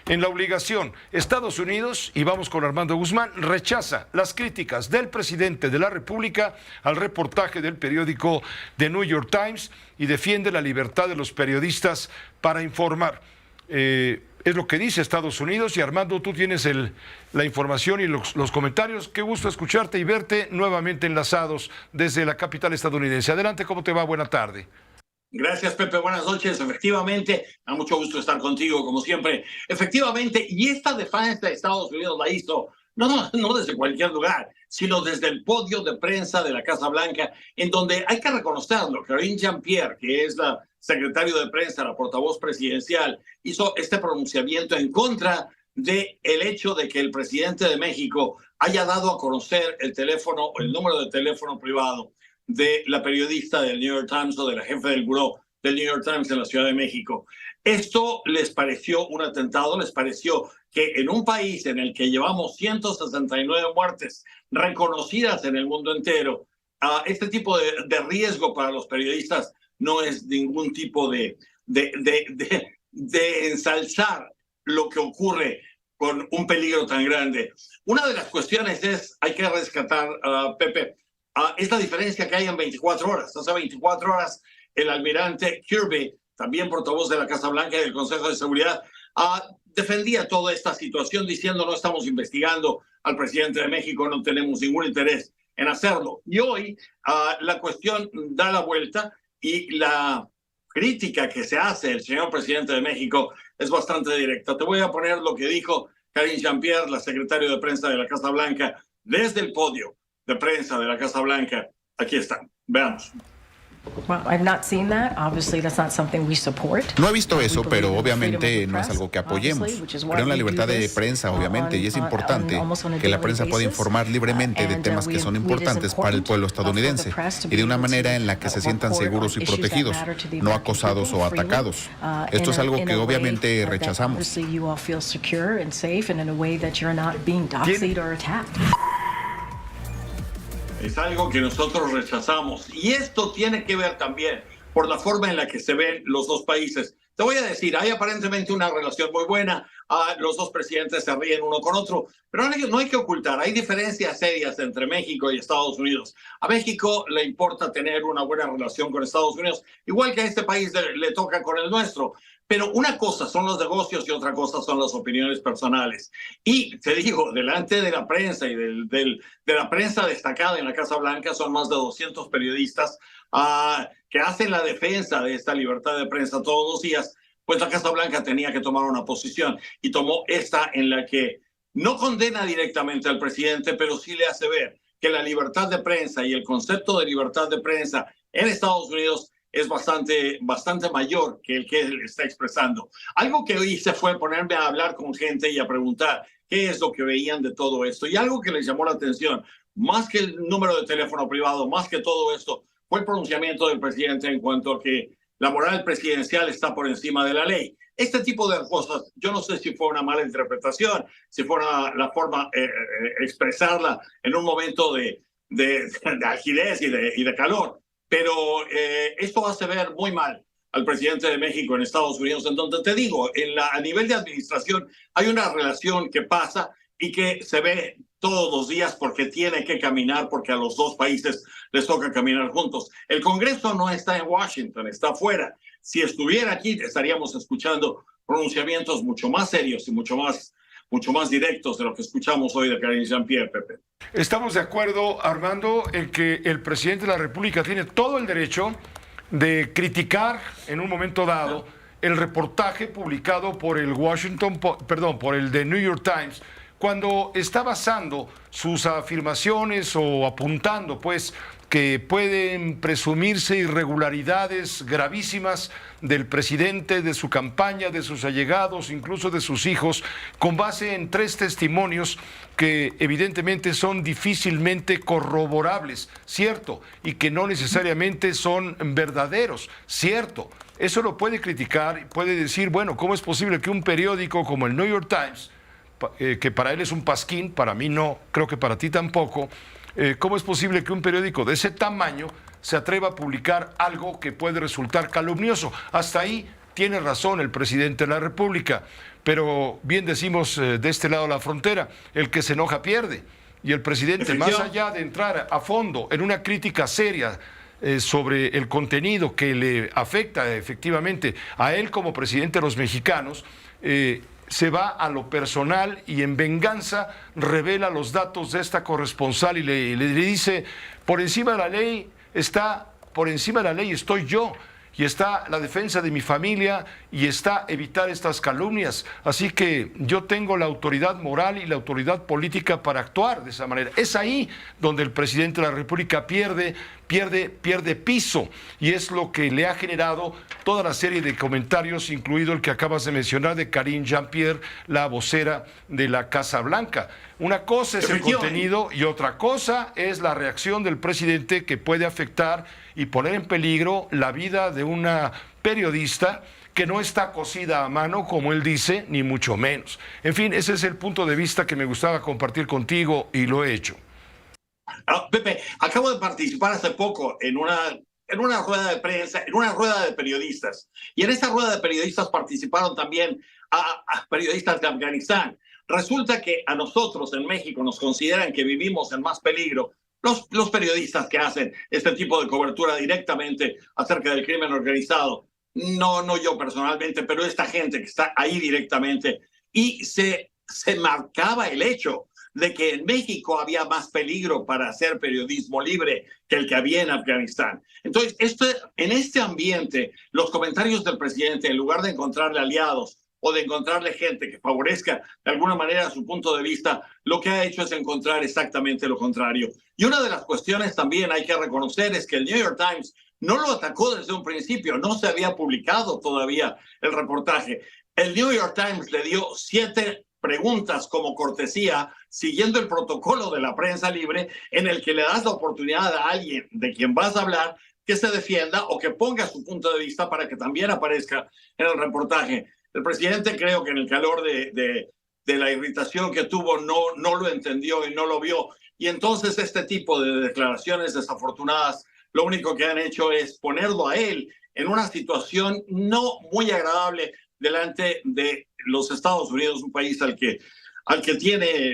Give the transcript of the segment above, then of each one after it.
en la obligación. Estados Unidos, y vamos con Armando Guzmán, rechaza las críticas del presidente de la República al reportaje del periódico The New York Times y defiende la libertad de los periodistas para informar. Es lo que dice Estados Unidos, y Armando, tú tienes la información y los comentarios. Qué gusto escucharte y verte nuevamente enlazados desde la capital estadounidense. Adelante, ¿cómo te va? Buena tarde. Gracias, Pepe. Buenas noches. Efectivamente, me da mucho gusto estar contigo, como siempre. Efectivamente, y esta defensa de Estados Unidos la hizo no desde cualquier lugar, sino desde el podio de prensa de la Casa Blanca, en donde hay que reconocerlo. Karine Jean-Pierre, que es la secretario de prensa, la portavoz presidencial, hizo este pronunciamiento en contra del hecho de que el presidente de México haya dado a conocer el número de teléfono privado de la periodista del New York Times o de la jefe del buró del New York Times en la Ciudad de México. Esto les pareció un atentado, les pareció que en un país en el que llevamos 169 muertes reconocidas en el mundo entero, este tipo de riesgo para los periodistas no es ningún tipo de ensalzar lo que ocurre con un peligro tan grande. Una de las cuestiones hay que rescatar, Pepe, es la diferencia que hay en 24 horas. Hace 24 horas, el almirante Kirby, también portavoz de la Casa Blanca y del Consejo de Seguridad, defendía toda esta situación diciendo: no estamos investigando al presidente de México, no tenemos ningún interés en hacerlo. Y hoy la cuestión da la vuelta y la crítica que se hace el señor presidente de México es bastante directa. Te voy a poner lo que dijo Karine Jean-Pierre, la secretaria de prensa de la Casa Blanca, desde el podio de prensa de la Casa Blanca. Aquí están. Veamos. No he visto eso, pero obviamente no es algo que apoyemos. Creo en la libertad de prensa, obviamente, y es importante que la prensa pueda informar libremente de temas que son importantes para el pueblo estadounidense y de una manera en la que se sientan seguros y protegidos, no acosados o atacados. Esto es algo que obviamente rechazamos. Es algo que nosotros rechazamos. Y esto tiene que ver también por la forma en la que se ven los dos países. Te voy a decir, hay aparentemente una relación muy buena. Los dos presidentes se ríen uno con otro. Pero no hay que ocultar, hay diferencias serias entre México y Estados Unidos. A México le importa tener una buena relación con Estados Unidos, igual que a este país le toca con el nuestro. Pero una cosa son los negocios y otra cosa son las opiniones personales. Y te digo, delante de la prensa y de la prensa destacada en la Casa Blanca, son más de 200 periodistas que hacen la defensa de esta libertad de prensa todos los días. Pues la Casa Blanca tenía que tomar una posición y tomó esta, en la que no condena directamente al presidente, pero sí le hace ver que la libertad de prensa y el concepto de libertad de prensa en Estados Unidos es bastante mayor que el que él está expresando. Algo que hice fue ponerme a hablar con gente y a preguntar qué es lo que veían de todo esto. Y algo que les llamó la atención, más que el número de teléfono privado, más que todo esto, fue el pronunciamiento del presidente en cuanto a que la moral presidencial está por encima de la ley. Este tipo de cosas, yo no sé si fue una mala interpretación, si fue la forma expresarla en un momento de agilez y de calor. Pero esto hace ver muy mal al presidente de México en Estados Unidos, en donde te digo, a nivel de administración hay una relación que pasa y que se ve todos los días porque tiene que caminar, porque a los dos países les toca caminar juntos. El Congreso no está en Washington, está afuera. Si estuviera aquí, estaríamos escuchando pronunciamientos mucho más serios y mucho más directos de lo que escuchamos hoy de Karine Jean-Pierre, Pepe. Estamos de acuerdo, Armando, en que el presidente de la República tiene todo el derecho de criticar en un momento dado el reportaje publicado por el por el The New York Times, cuando está basando sus afirmaciones o apuntando, pues, que pueden presumirse irregularidades gravísimas del presidente, de su campaña, de sus allegados, incluso de sus hijos, con base en 3 testimonios que evidentemente son difícilmente corroborables, cierto, y que no necesariamente son verdaderos, cierto. Eso lo puede criticar, puede decir, bueno, ¿cómo es posible que un periódico como el New York Times, que para él es un pasquín, para mí no, creo que para ti tampoco, ¿cómo es posible que un periódico de ese tamaño se atreva a publicar algo que puede resultar calumnioso? Hasta ahí tiene razón el presidente de la República. pero bien decimos de este lado de la frontera, el que se enoja pierde. Y el presidente, más allá de entrar a fondo en una crítica seria sobre el contenido que le afecta efectivamente a él como presidente de los mexicanos, se va a lo personal y en venganza revela los datos de esta corresponsal y le dice, por encima de la ley estoy yo, y está la defensa de mi familia y está evitar estas calumnias. Así que yo tengo la autoridad moral y la autoridad política para actuar de esa manera. Es ahí donde el presidente de la República pierde piso, y es lo que le ha generado toda la serie de comentarios, incluido el que acabas de mencionar de Karine Jean-Pierre, la vocera de la Casa Blanca. Una cosa es el contenido y otra cosa es la reacción del presidente, que puede afectar y poner en peligro la vida de una periodista que no está cosida a mano, como él dice, ni mucho menos. En fin, ese es el punto de vista que me gustaba compartir contigo y lo he hecho. Pepe, acabo de participar hace poco en una rueda de prensa, en una rueda de periodistas. Y en esa rueda de periodistas participaron también a periodistas de Afganistán. Resulta que a nosotros en México nos consideran que vivimos en más peligro los periodistas que hacen este tipo de cobertura directamente acerca del crimen organizado. No yo personalmente, pero esta gente que está ahí directamente. Y se marcaba el hecho de que en México había más peligro para hacer periodismo libre que el que había en Afganistán. Entonces, en este ambiente, los comentarios del presidente, en lugar de encontrarle aliados o de encontrarle gente que favorezca de alguna manera su punto de vista, lo que ha hecho es encontrar exactamente lo contrario. Y una de las cuestiones también hay que reconocer es que el New York Times no lo atacó desde un principio, no se había publicado todavía el reportaje. El New York Times le dio 7 preguntas como cortesía, siguiendo el protocolo de la prensa libre, en el que le das la oportunidad a alguien de quien vas a hablar que se defienda o que ponga su punto de vista para que también aparezca en el reportaje. El presidente, creo que en el calor de la irritación que tuvo, no lo entendió y no lo vio. Y entonces este tipo de declaraciones desafortunadas, lo único que han hecho es ponerlo a él en una situación no muy agradable delante de los Estados Unidos, un país al que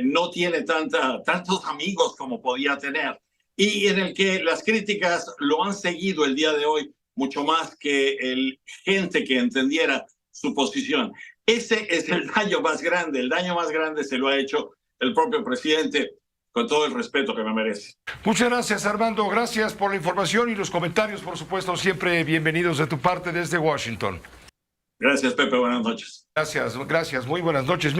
no tiene tantos amigos como podía tener, y en el que las críticas lo han seguido el día de hoy mucho más que gente que entendiera su posición. Ese es el daño más grande se lo ha hecho el propio presidente, con todo el respeto que me merece. Muchas gracias, Armando, gracias por la información y los comentarios, por supuesto, siempre bienvenidos de tu parte desde Washington. Gracias, Pepe, buenas noches. Gracias, muy buenas noches. Mire,